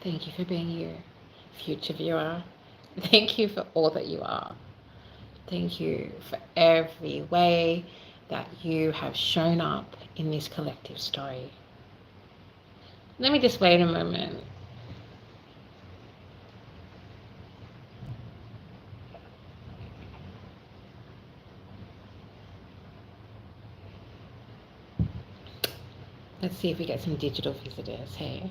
Thank you for being you, future viewer. Thank you for all that you are. Thank you for every way that you have shown up in this collective story. Let me just wait a moment. Let's see if we get some digital visitors. Hey.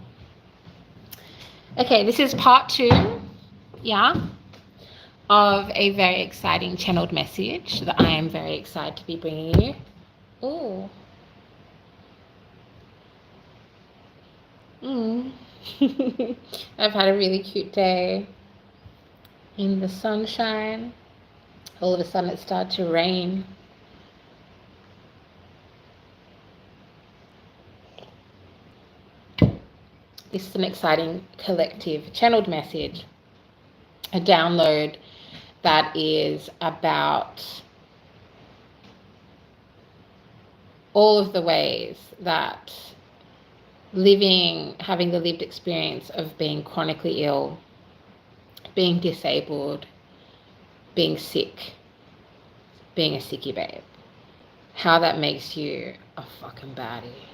Okay, this is part 2, of a very exciting channeled message that I am very excited to be bringing you. Oh. I've had a really cute day in the sunshine. All of a sudden it started to rain. This is an exciting collective channeled message, a download that is about all of the ways that having the lived experience of being chronically ill, being disabled, being sick, being a sicky babe, how that makes you a fucking baddie,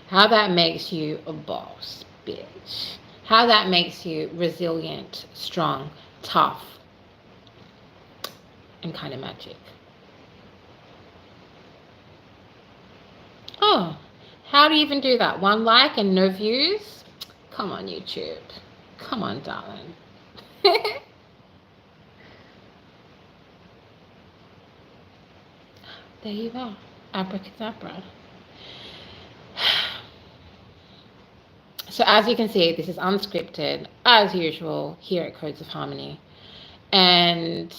how that makes you a boss bitch, how that makes you resilient, strong, tough, and kind of magic. Oh, how do you even do that? 1 like and no views? Come on, YouTube. Come on, darling. There you go. Abracadabra. So as you can see, this is unscripted, as usual, here at Codes of Harmony. And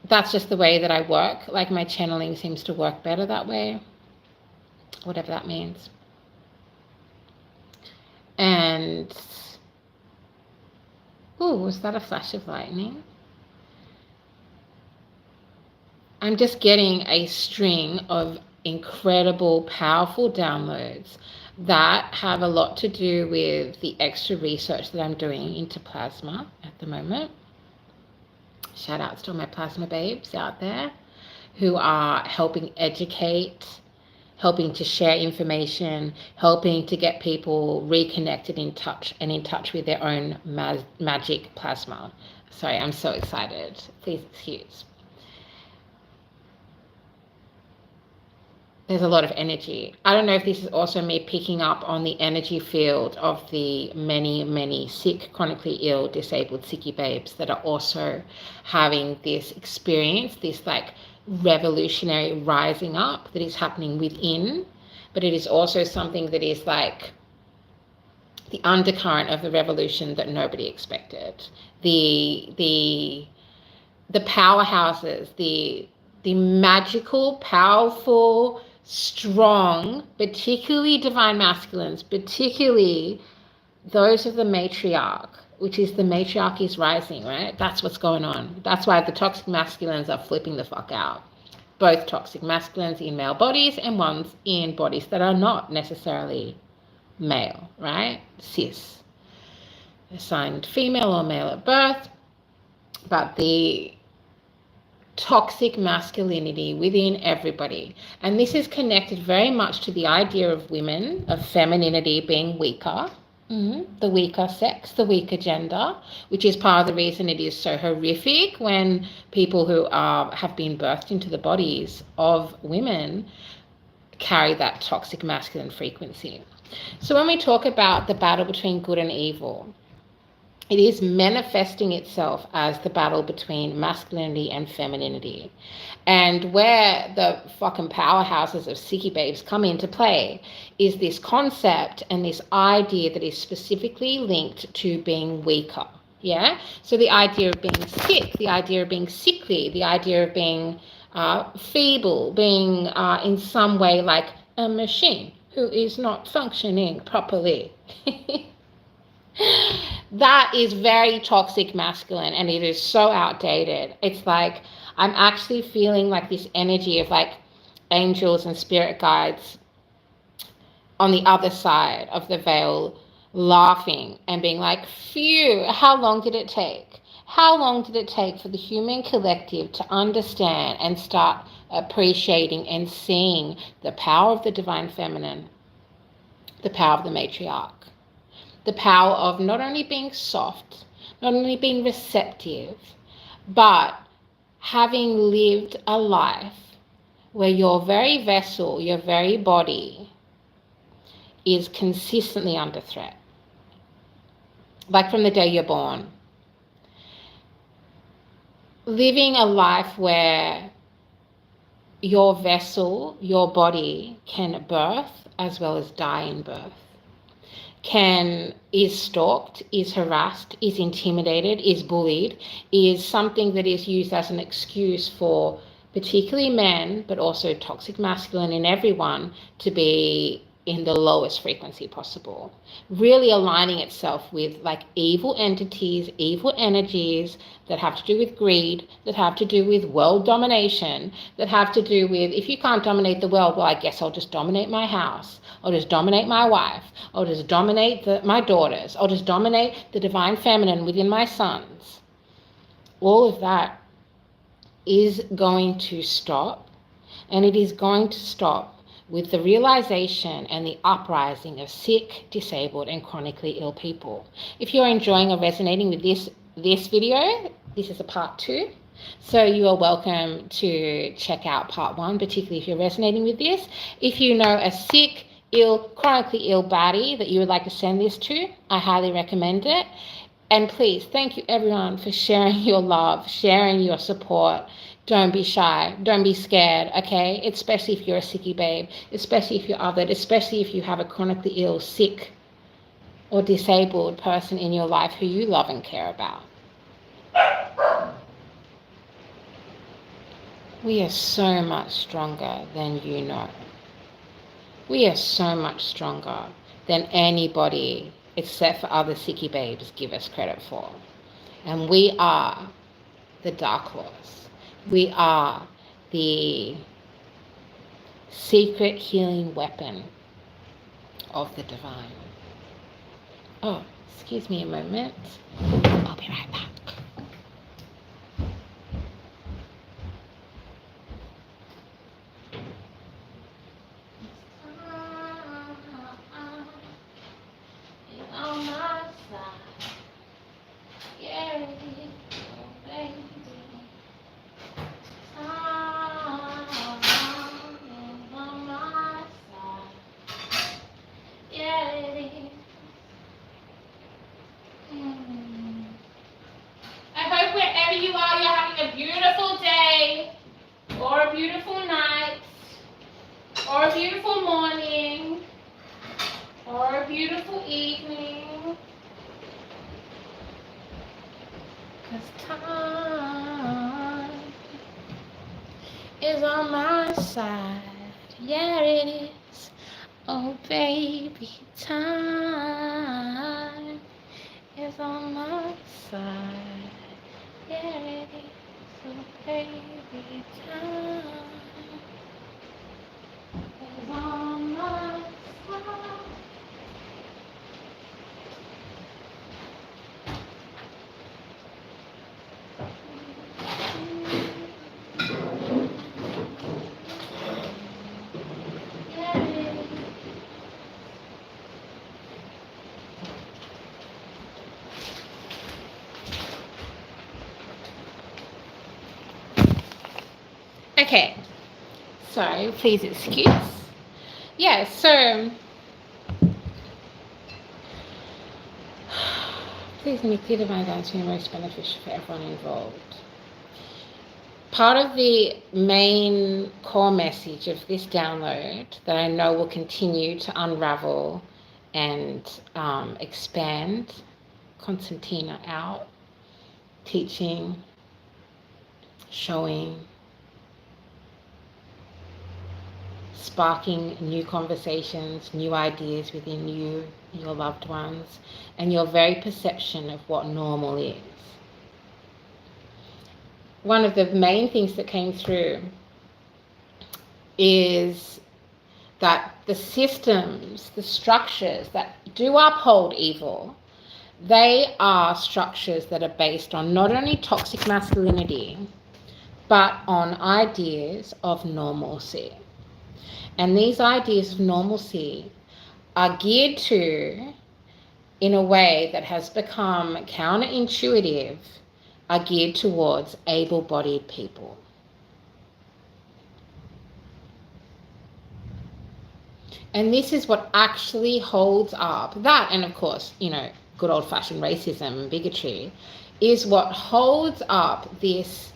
that's just the way that I work. Like, my channeling seems to work better that way, whatever that means. And, oh, was that a flash of lightning? I'm just getting a string of incredible, powerful downloads that have a lot to do with the extra research that I'm doing into plasma at the moment. Shout outs to all my plasma babes out there who are helping educate, helping to share information, helping to get people reconnected in touch with their own magic plasma. Sorry, I'm so excited. Please excuse. There's a lot of energy. I don't know if this is also me picking up on the energy field of the many, many sick, chronically ill, disabled sicky babes that are also having this experience, this like revolutionary rising up that is happening within, but it is also something that is like the undercurrent of the revolution that nobody expected. The powerhouses, the magical, powerful, strong, particularly divine masculines, particularly those of the matriarch, which is the matriarchy is rising, right? That's what's going on. That's why the toxic masculines are flipping the fuck out. Both toxic masculines in male bodies and ones in bodies that are not necessarily male, right? Cis. Assigned female or male at birth, but the toxic masculinity within everybody. And this is connected very much to the idea of women, of femininity being weaker, the weaker sex, the weaker gender, which is part of the reason it is so horrific when people who have been birthed into the bodies of women carry that toxic masculine frequency. So when we talk about the battle between good and evil, it is manifesting itself as the battle between masculinity and femininity. And where the fucking powerhouses of SickiBabes come into play is this concept and this idea that is specifically linked to being weaker. Yeah? So the idea of being sick, the idea of being sickly, the idea of being feeble, being in some way like a machine who is not functioning properly. That is very toxic masculine, and it is so outdated. It's like I'm actually feeling like this energy of like angels and spirit guides on the other side of the veil laughing and being like, phew, how long did it take? How long did it take for the human collective to understand and start appreciating and seeing the power of the divine feminine, the power of the matriarch, the power of not only being soft, not only being receptive, but having lived a life where your very vessel, your very body is consistently under threat. Like from the day you're born. Living a life where your vessel, your body can birth as well as die in birth. Is stalked, is harassed, is intimidated, is bullied, is something that is used as an excuse for particularly men, but also toxic masculine in everyone, to be in the lowest frequency possible, really aligning itself with like evil entities, evil energies that have to do with greed, that have to do with world domination, that have to do with, if you can't dominate the world, well, I guess I'll just dominate my house, I'll just dominate my wife, I'll just dominate my daughters, I'll just dominate the divine feminine within my sons. All of that is going to stop, and it is going to stop with the realization and the uprising of sick, disabled, and chronically ill people. If you're enjoying or resonating with this video, this is a part 2. So you are welcome to check out part 1, particularly if you're resonating with this. If you know a sick, ill, chronically ill baddie that you would like to send this to, I highly recommend it. And please, thank you everyone for sharing your love, sharing your support. Don't be shy. Don't be scared, okay? Especially if you're a sicky babe, especially if you're othered, especially if you have a chronically ill, sick, or disabled person in your life who you love and care about. We are so much stronger than you know. We are so much stronger than anybody except for other sicky babes give us credit for. And we are the dark horse. We are the secret healing weapon of the divine. Oh, excuse me a moment. I'll be right back. Is on my side, yeah it is, oh baby, time is on my side, yeah it is, oh baby, time is on my side. Okay, sorry, please excuse. Yeah, so please let me clear the mind down to be most beneficial for everyone involved. Part of the main core message of this download that I know will continue to unravel and expand Constantina out, teaching, showing, sparking new conversations, new ideas within you, your loved ones, and your very perception of what normal is. One of the main things that came through is that the systems, the structures that do uphold evil, they are structures that are based on not only toxic masculinity, but on ideas of normalcy. And these ideas of normalcy are geared to, in a way that has become counterintuitive, are geared towards able-bodied people. And this is what actually holds up that, and of course, good old-fashioned racism and bigotry, is what holds up this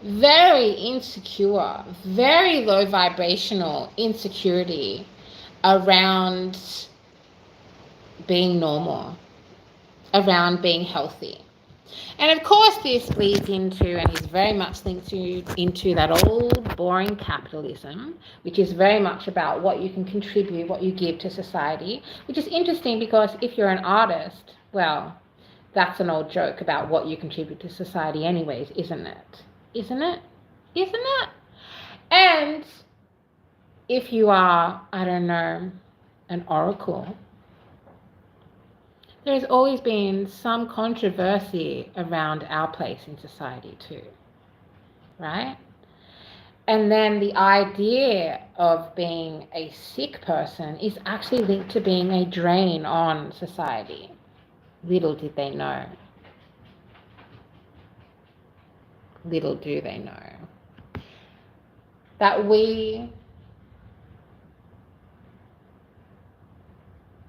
very insecure, very low vibrational insecurity around being normal, around being healthy. And of course, this leads into, and is very much linked into that old boring capitalism, which is very much about what you can contribute, what you give to society, which is interesting because if you're an artist, well, that's an old joke about what you contribute to society anyways, isn't it? Isn't it? Isn't it? And if you are, I don't know, an oracle, there's always been some controversy around our place in society too, right? And then the idea of being a sick person is actually linked to being a drain on society. Little did they know. Little do they know that we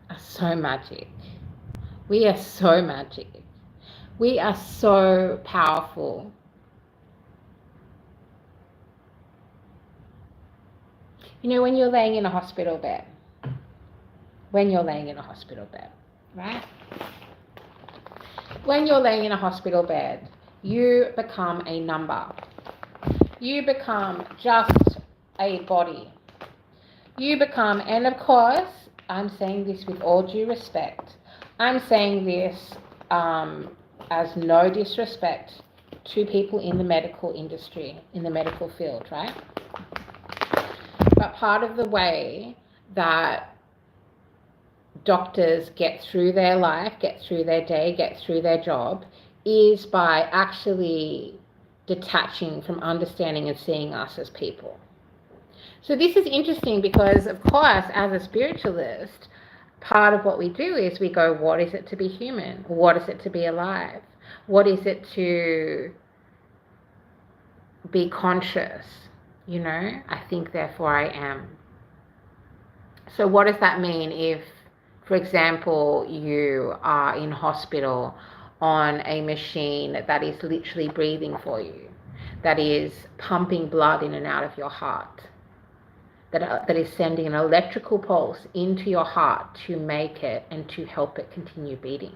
are so magic. We are so magic. We are so powerful. When you're laying in a hospital bed, right? When you're laying in a hospital bed, you become a number. You become just a body. You become, and of course, I'm saying this with all due respect, I'm saying this as no disrespect to people in the medical industry, in the medical field, right? But part of the way that doctors get through their life, get through their day, get through their job, is by actually detaching from understanding and seeing us as people. So this is interesting because, of course, as a spiritualist, part of what we do is we go, what is it to be human? What is it to be alive? What is it to be conscious? I think, therefore I am. So what does that mean if, for example, you are in hospital on a machine that is literally breathing for you, that is pumping blood in and out of your heart, that is sending an electrical pulse into your heart to make it and to help it continue beating?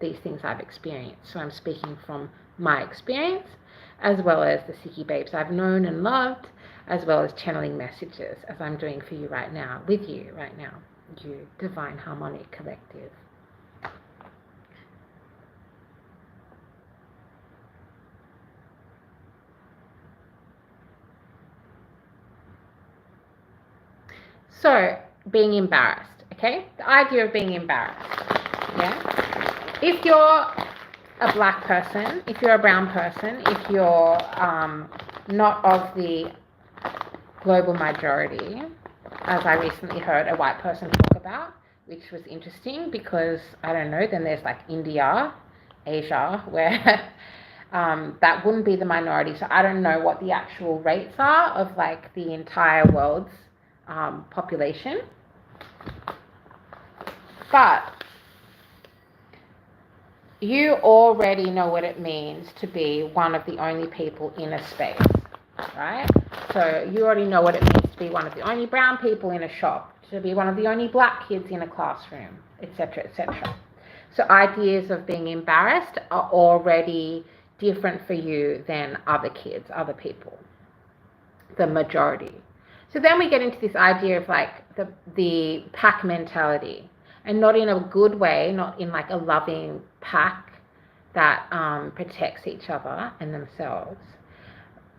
These things I've experienced. So I'm speaking from my experience, as well as the SickiBabes I've known and loved, as well as channeling messages, as I'm doing for you right now, with you right now, you Divine Harmonic Collective. So, being embarrassed, okay? The idea of being embarrassed, yeah? If you're a black person, if you're a brown person, if you're not of the global majority, as I recently heard a white person talk about, which was interesting because, I don't know, then there's like India, Asia, where that wouldn't be the minority. So I don't know what the actual rates are of like the entire world's population. But you already know what it means to be one of the only people in a space, right? So you already know what it means to be one of the only brown people in a shop, to be one of the only black kids in a classroom, etc., etc. So ideas of being embarrassed are already different for you than other kids, other people, the majority. So then we get into this idea of like the pack mentality, and not in a good way, not in like a loving pack that protects each other and themselves,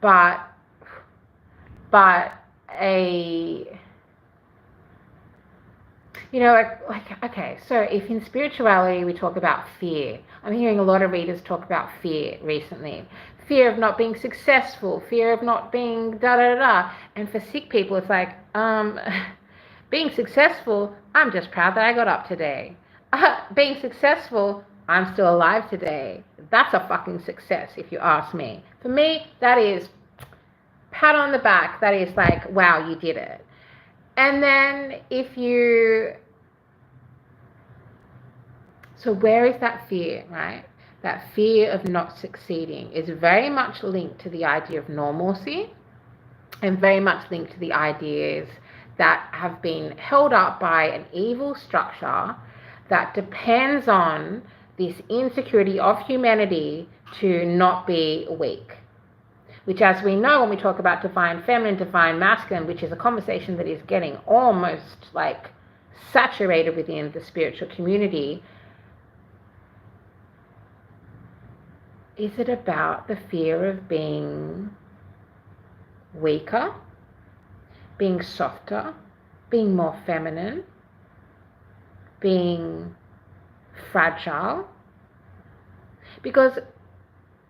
but a You know, okay, so if in spirituality we talk about fear, I'm hearing a lot of readers talk about fear recently. Fear of not being successful, fear of not being da da da. And for sick people, it's like, being successful, I'm just proud that I got up today. Being successful, I'm still alive today. That's a fucking success, if you ask me. For me, that is pat on the back. That is like, wow, you did it. And then so where is that fear, right? That fear of not succeeding is very much linked to the idea of normalcy and very much linked to the ideas that have been held up by an evil structure that depends on this insecurity of humanity to not be weak. Which, as we know, when we talk about divine feminine, divine masculine, which is a conversation that is getting almost like saturated within the spiritual community, is it about the fear of being weaker, being softer, being more feminine, being fragile? Because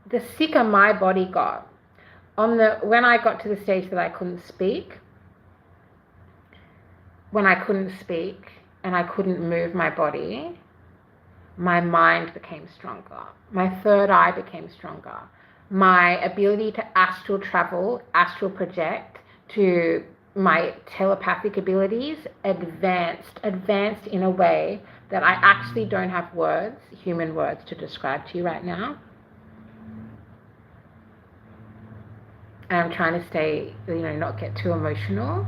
the sicker my body got, when I got to the stage that I couldn't speak, when I couldn't speak and I couldn't move my body, my mind became stronger. My third eye became stronger. My ability to astral travel, astral project, to my telepathic abilities advanced in a way that I actually don't have words, human words, to describe to you right now. And I'm trying to stay, not get too emotional.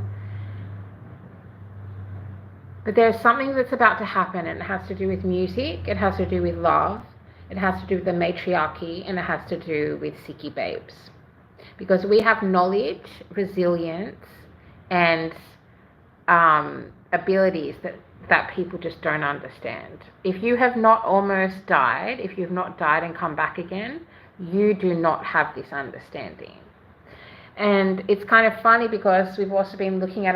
But there's something that's about to happen, and it has to do with music, it has to do with love, it has to do with the matriarchy, and it has to do with SickiBabes. Because we have knowledge, resilience, and abilities that people just don't understand. If you have not almost died, if you've not died and come back again, you do not have this understanding. And it's kind of funny because we've also been looking at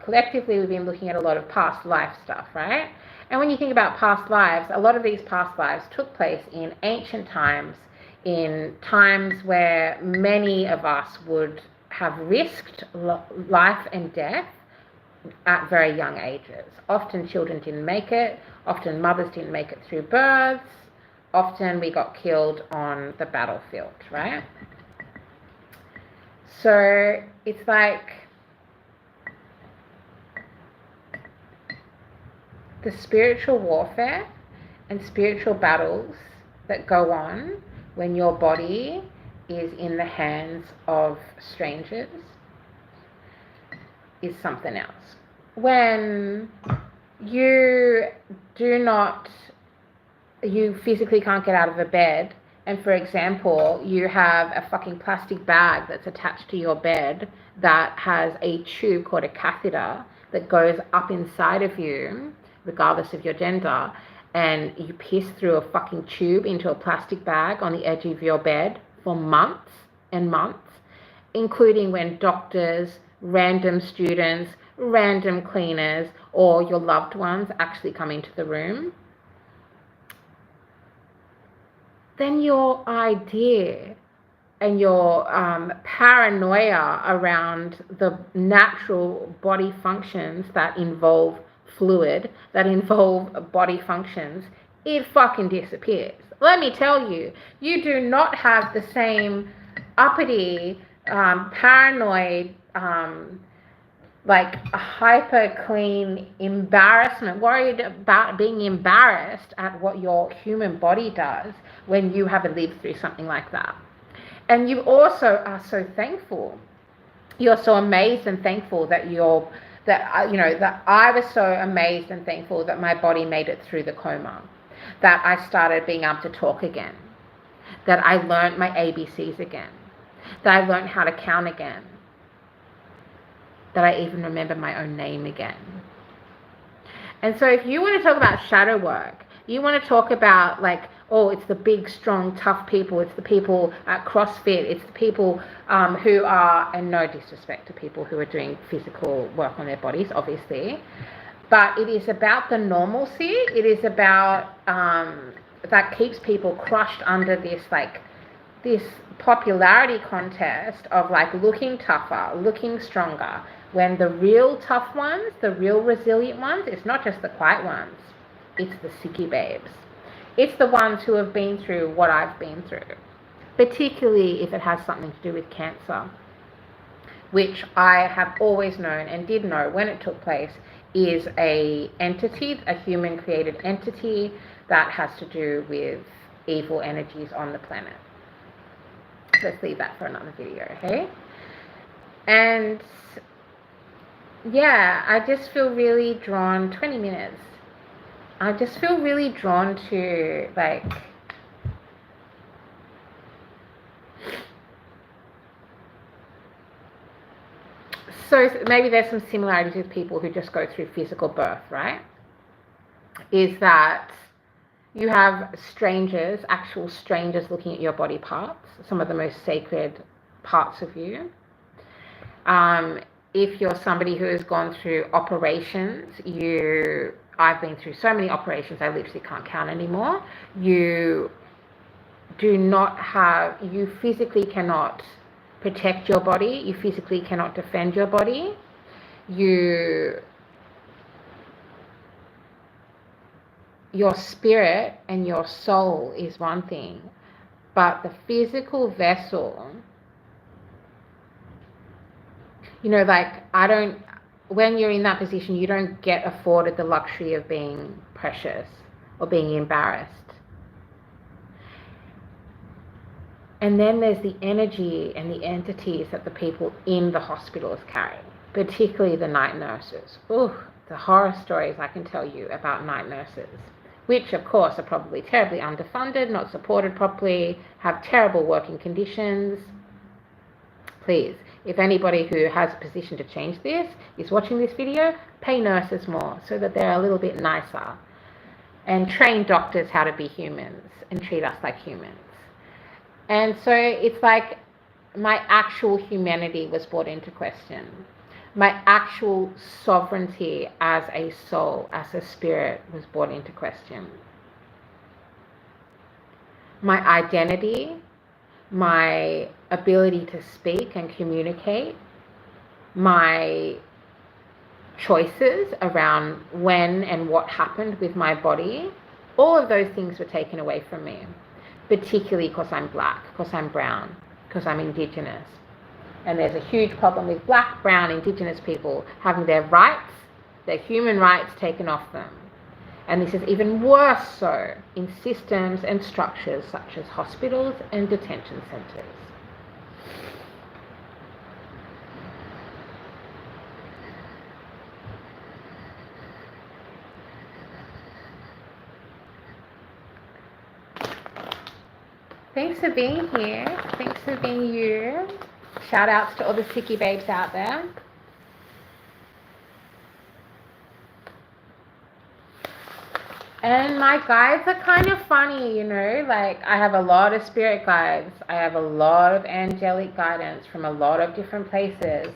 collectively we've been looking at a lot of past life stuff, right? And when you think about past lives, a lot of these past lives took place in ancient times, in times where many of us would have risked life and death at very young ages. Often children didn't make it, often mothers didn't make it through births, often we got killed on the battlefield, right? So it's like the spiritual warfare and spiritual battles that go on when your body is in the hands of strangers is something else. When you physically can't get out of a bed, and for example, you have a fucking plastic bag that's attached to your bed that has a tube called a catheter that goes up inside of you, regardless of your gender, and you piss through a fucking tube into a plastic bag on the edge of your bed for months and months, including when doctors, random students, random cleaners, or your loved ones actually come into the room, then your idea and your paranoia around the natural body functions that involve fluid, that involve body functions, it fucking disappears. Let me tell you, you do not have the same uppity, paranoid, like a hyper clean embarrassment, worried about being embarrassed at what your human body does when you haven't lived through something like that. And you also are so thankful. You're so amazed and thankful that I was so amazed and thankful that my body made it through the coma, that I started being able to talk again, that I learned my ABCs again, that I learned how to count again, that I even remember my own name again. And so if you want to talk about shadow work, you want to talk about like, oh, it's the big, strong, tough people, it's the people at CrossFit, it's the people who are, and no disrespect to people who are doing physical work on their bodies, obviously, But it is about the normalcy. It is about that keeps people crushed under this popularity contest of like looking tougher, looking stronger, when the real tough ones, the real resilient ones, it's not just the quiet ones, it's the SickiBabes. It's the ones who have been through what I've been through, particularly if it has something to do with cancer, which I have always known and did know when it took place is a entity, a human created entity that has to do with evil energies on the planet. Let's leave that for another video, okay? And yeah, I just feel really drawn, 20 minutes. I just feel really drawn to like so maybe there's some similarities with people who just go through physical birth, right? Is that you have strangers, actual strangers looking at your body parts, some of the most sacred parts of you. If you're somebody who has gone through operations, I've been through so many operations, I literally can't count anymore. You physically cannot protect your body. You physically cannot defend your body. Your spirit and your soul is one thing, but the physical vessel, when you're in that position, you don't get afforded the luxury of being precious or being embarrassed. And then there's the energy and the entities that the people in the hospitals carry, particularly the night nurses. Ooh, the horror stories I can tell you about night nurses, which of course are probably terribly underfunded, not supported properly, have terrible working conditions. Please, if anybody who has a position to change this is watching this video, pay nurses more so that they're a little bit nicer, and train doctors how to be humans and treat us like humans. And so it's like my actual humanity was brought into question. My actual sovereignty as a soul, as a spirit, was brought into question. My identity, my ability to speak and communicate, my choices around when and what happened with my body, all of those things were taken away from me, particularly because I'm black, because I'm brown, because I'm indigenous. And there's a huge problem with black, brown, indigenous people having their rights, their human rights taken off them. And this is even worse so in systems and structures such as hospitals and detention centers. Thanks for being here. Thanks for being you. Shout outs to all the SickiBabes out there. And my guides are kind of funny, like I have a lot of spirit guides. I have a lot of angelic guidance from a lot of different places.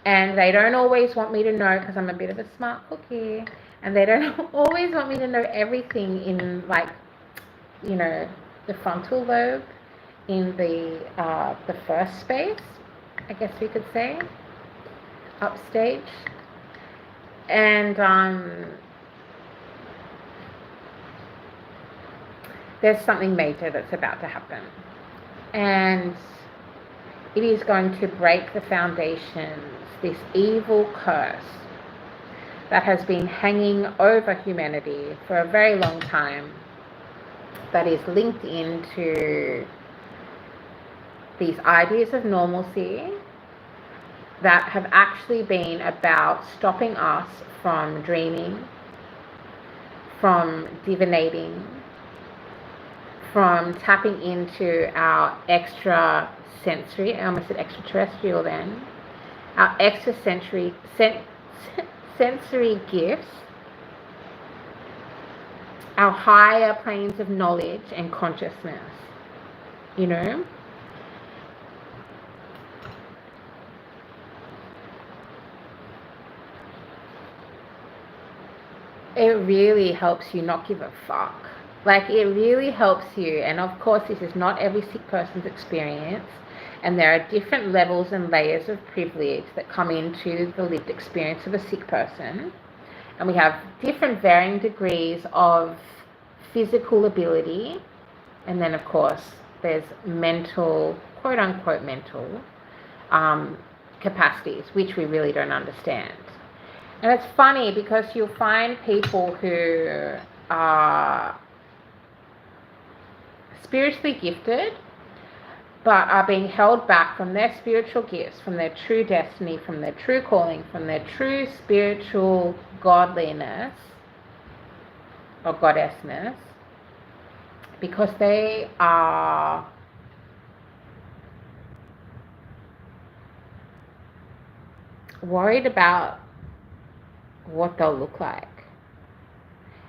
And they don't always want me to know, because I'm a bit of a smart cookie. And they don't always want me to know everything in the frontal lobe, in the first space, I guess we could say, upstage. And there's something major that's about to happen. And it is going to break the foundations, this evil curse that has been hanging over humanity for a very long time, that is linked into these ideas of normalcy that have actually been about stopping us from dreaming, from divinating, from tapping into our extra sensory, I almost said extraterrestrial then, our extra sensory gifts, our higher planes of knowledge and consciousness, it really helps you not give a fuck. Like, it really helps you. And of course, this is not every sick person's experience. And there are different levels and layers of privilege that come into the lived experience of a sick person. And we have different varying degrees of physical ability. And then, of course, there's mental, quote unquote, mental capacities, which we really don't understand. And it's funny because you'll find people who are spiritually gifted but are being held back from their spiritual gifts, from their true destiny, from their true calling, from their true spiritual godliness or goddessness, because they are worried about what they'll look like.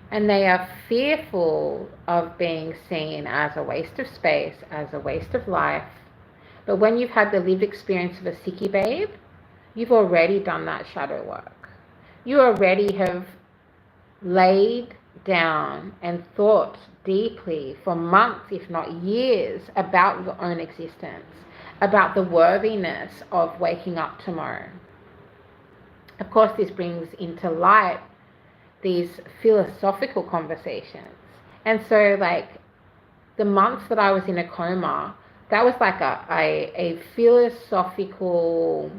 And they are fearful of being seen as a waste of space, as a waste of life. But when you've had the lived experience of a SickiBabe, you've already done that shadow work. You already have laid down and thought deeply for months, if not years, about your own existence, about the worthiness of waking up tomorrow. Of course, this brings into light these philosophical conversations. And so, like, the months that I was in a coma, that was like a philosophical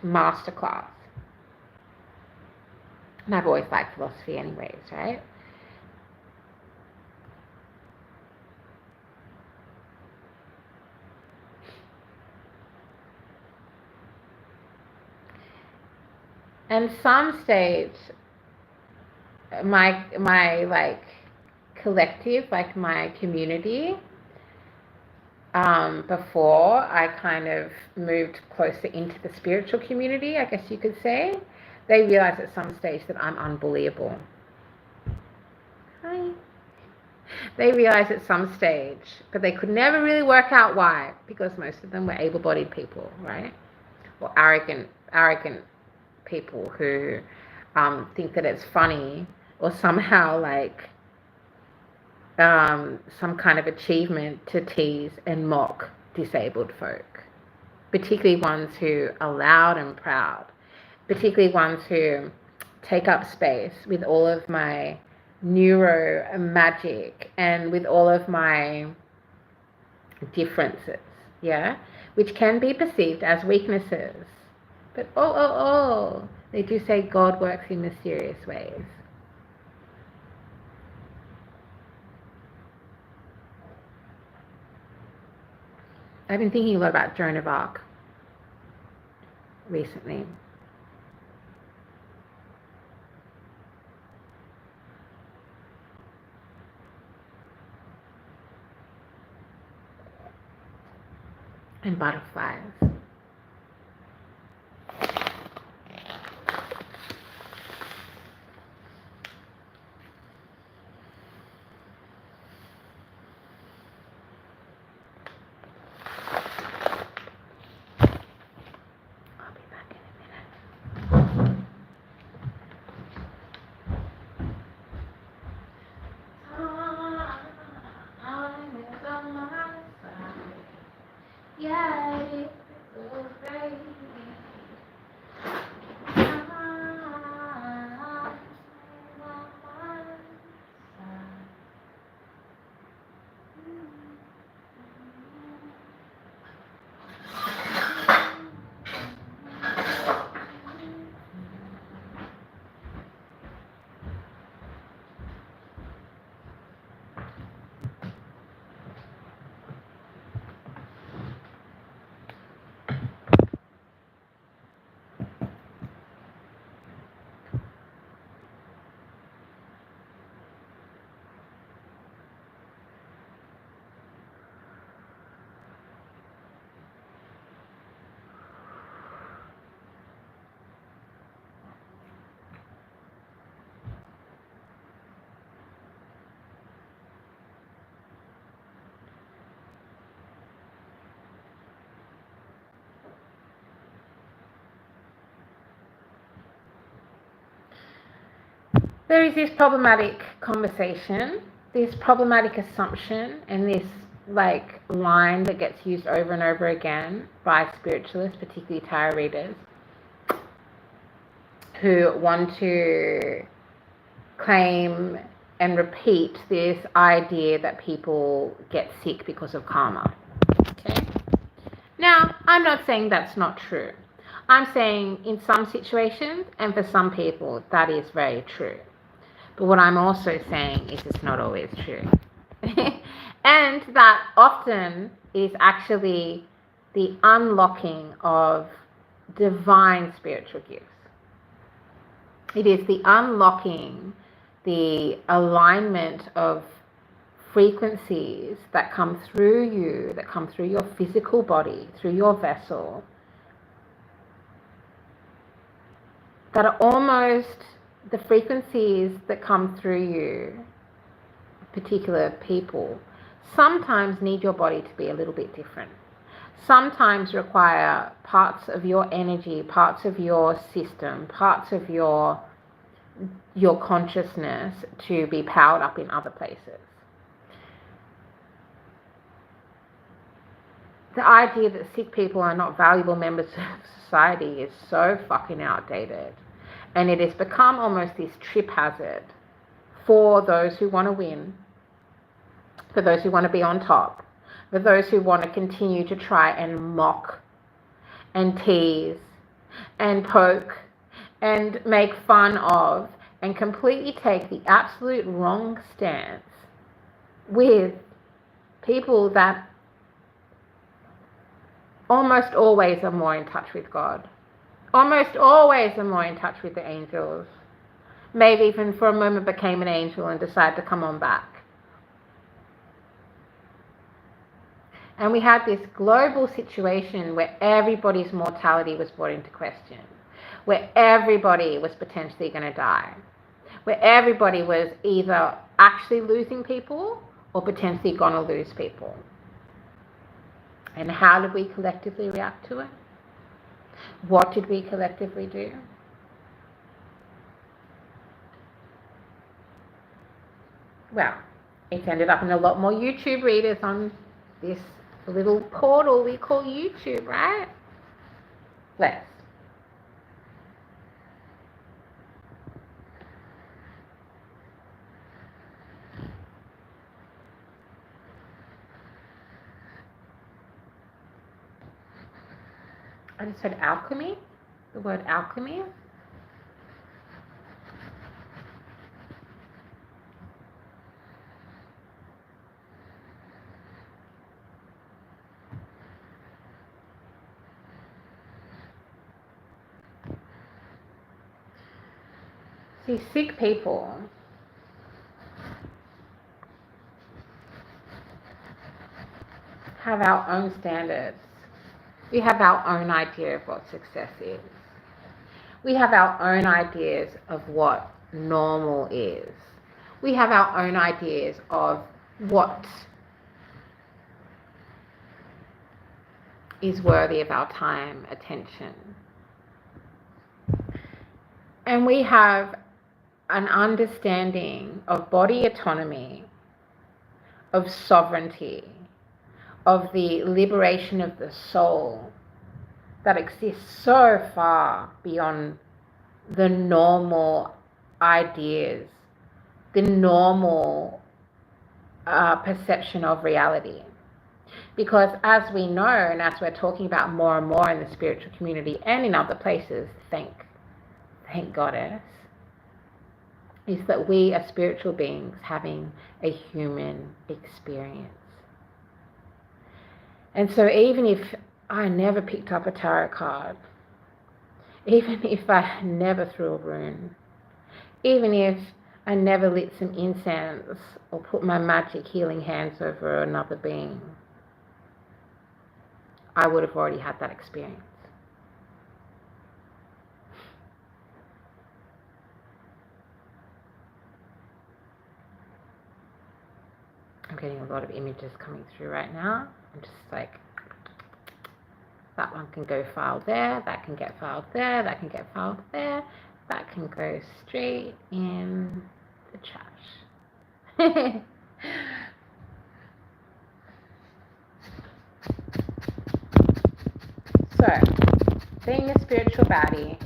masterclass. And I've always liked philosophy anyways, right? And some stage, my like collective, like my community, before I kind of moved closer into the spiritual community, I guess you could say, they realized at some stage that I'm unbelievable. Hi. They realized at some stage, but they could never really work out why, because most of them were able-bodied people, right? Or arrogant people who think that it's funny or somehow like some kind of achievement to tease and mock disabled folk, particularly ones who are loud and proud, particularly ones who take up space with all of my neuro magic and with all of my differences, yeah, which can be perceived as weaknesses. But they do say God works in mysterious ways. I've been thinking a lot about Joan of Arc recently. And butterflies. There is this problematic conversation, this problematic assumption, and this like line that gets used over and over again by spiritualists, particularly tarot readers, who want to claim and repeat this idea that people get sick because of karma. Okay? Now, I'm not saying that's not true. I'm saying in some situations and for some people that is very true. But what I'm also saying is it's not always true. And that often is actually the unlocking of divine spiritual gifts. It is the unlocking, the alignment of frequencies that come through you, that come through your physical body, through your vessel, that are almost the frequencies that come through you, particular people, sometimes need your body to be a little bit different. Sometimes require parts of your energy, parts of your system, parts of your consciousness to be powered up in other places. The idea that sick people are not valuable members of society is so fucking outdated. And it has become almost this trip hazard for those who want to win, for those who want to be on top, for those who want to continue to try and mock and tease and poke and make fun of and completely take the absolute wrong stance with people that almost always are more in touch with God. Almost always are more in touch with the angels. Maybe even for a moment became an angel and decided to come on back. And we had this global situation where everybody's mortality was brought into question, where everybody was potentially going to die, where everybody was either actually losing people or potentially going to lose people. And how did we collectively react to it? What did we collectively do? Well, it's ended up in a lot more YouTube readers on this little portal we call YouTube, right? Less. I just heard alchemy, the word alchemy. See, sick people have our own standards. We have our own idea of what success is. We have our own ideas of what normal is. We have our own ideas of what is worthy of our time, attention. And we have an understanding of body autonomy, of sovereignty, of the liberation of the soul that exists so far beyond the normal ideas, the normal perception of reality. Because as we know, and as we're talking about more and more in the spiritual community and in other places, thank Goddess, is that we are spiritual beings having a human experience. And so even if I never picked up a tarot card, even if I never threw a rune, even if I never lit some incense or put my magic healing hands over another being, I would have already had that experience. I'm getting a lot of images coming through right now. I'm just like, that one can go filed there, that can get filed there, that can get filed there. that can go straight in the trash. So, being a spiritual baddie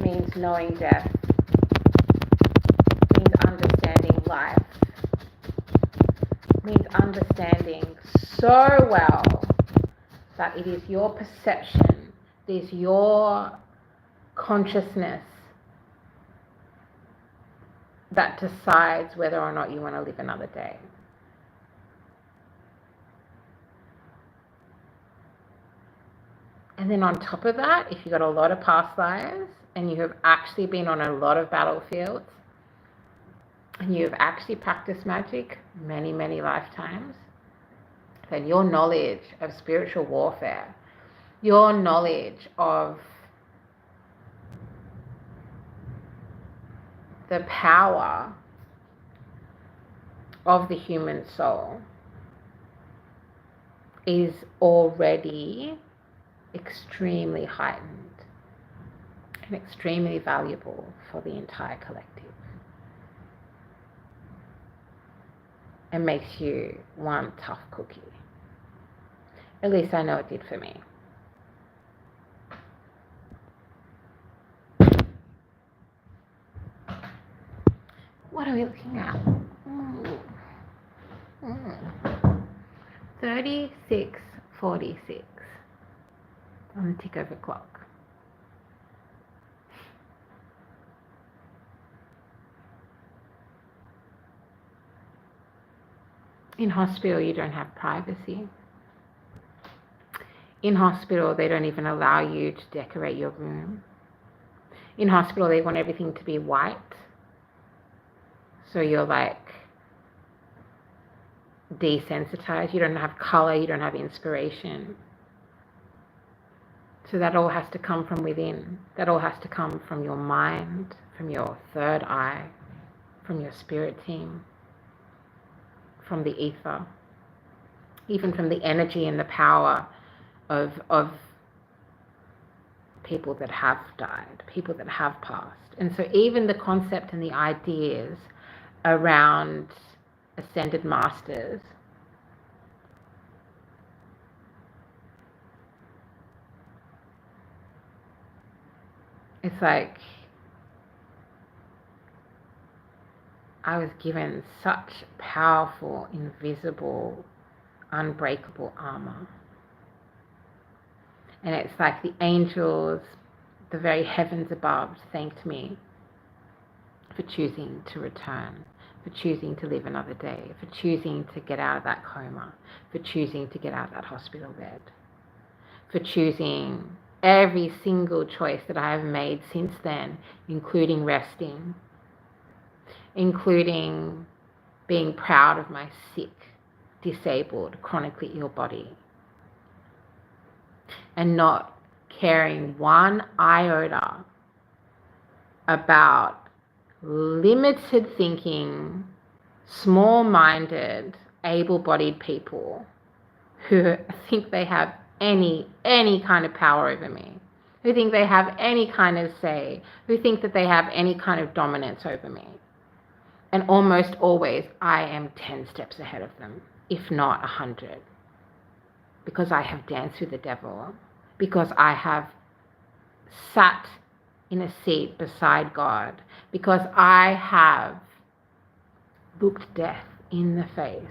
means knowing death, means understanding life, means understanding so well that it is your perception, it is your consciousness that decides whether or not you want to live another day. And then on top of that, if you've got a lot of past lives and you have actually been on a lot of battlefields and you have actually practiced magic many, many lifetimes, then your knowledge of spiritual warfare, your knowledge of the power of the human soul is already extremely heightened and extremely valuable for the entire collective. It makes you one tough cookie. At least I know it did for me. What are we looking at? 36:46 on the tick of a clock. In hospital, you don't have privacy. In hospital, they don't even allow you to decorate your room. In hospital, they want everything to be white. So you're like desensitized. You don't have color. You don't have inspiration. So that all has to come from within. That all has to come from your mind, from your third eye, from your spirit team, from the ether, even from the energy and the power of people that have died, people that have passed. And so even the concept and the ideas around ascended masters it's like I was given such powerful, invisible, unbreakable armor. And it's like the angels, the very heavens above, thanked me for choosing to return, for choosing to live another day, for choosing to get out of that coma, for choosing to get out of that hospital bed, for choosing every single choice that I have made since then, including resting, including being proud of my sick, disabled, chronically ill body, and not caring one iota about limited thinking, small-minded, able-bodied people who think they have any kind of power over me, who think they have any kind of say, who think that they have any kind of dominance over me. And almost always I am 10 steps ahead of them, if not 100, because I have danced with the devil, because I have sat in a seat beside God, because I have looked death in the face.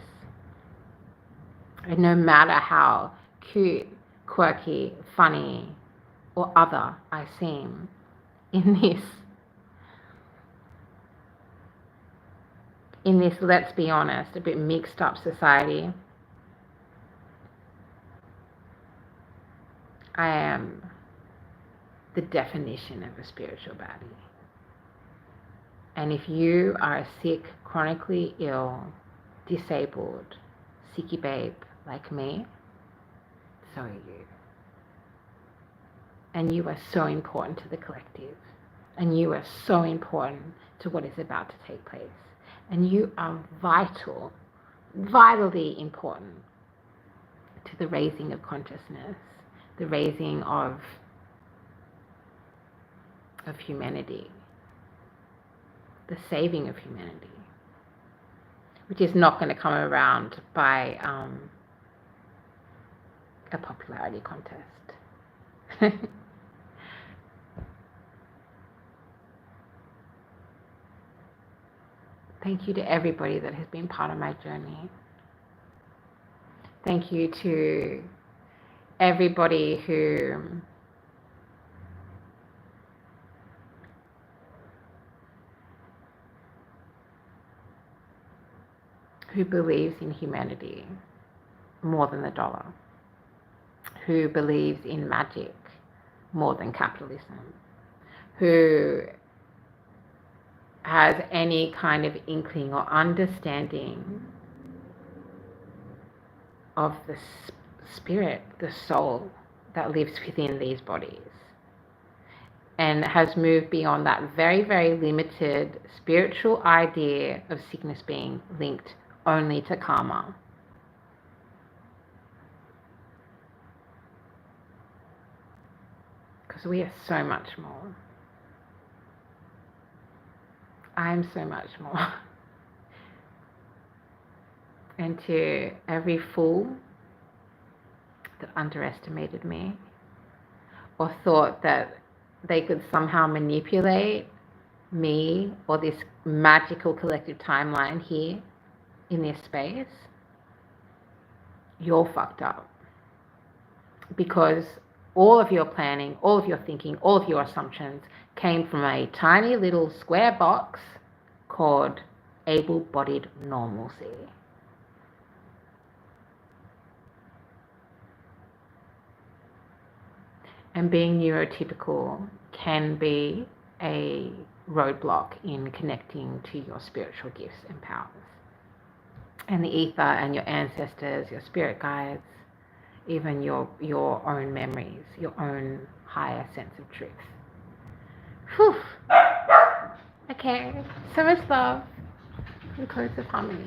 And no matter how cute, quirky, funny, or other I seem in this, let's be honest, a bit mixed up society, I am the definition of a spiritual baddie. And if you are a sick, chronically ill, disabled, SickiBabe like me, so are you. And you are so important to the collective. And you are so important to what is about to take place. And you are vitally important to the raising of consciousness, the raising of of humanity, the saving of humanity, which is not going to come around by a popularity contest. Thank you to everybody that has been part of my journey. Thank you to everybody who believes in humanity more than the dollar, who believes in magic more than capitalism, who has any kind of inkling or understanding of the spirit, the soul that lives within these bodies, and has moved beyond that very, very limited spiritual idea of sickness being linked only to karma. Because we are so much more. I'm so much more. And to every fool that underestimated me or thought that they could somehow manipulate me or this magical collective timeline here in this space, you're fucked up. Because all of your planning, all of your thinking, all of your assumptions came from a tiny little square box called able-bodied normalcy. And being neurotypical can be a roadblock in connecting to your spiritual gifts and powers. And the ether and your ancestors, your spirit guides, even your own memories, your own higher sense of truth. Whew. Okay, so much love and codes of harmony.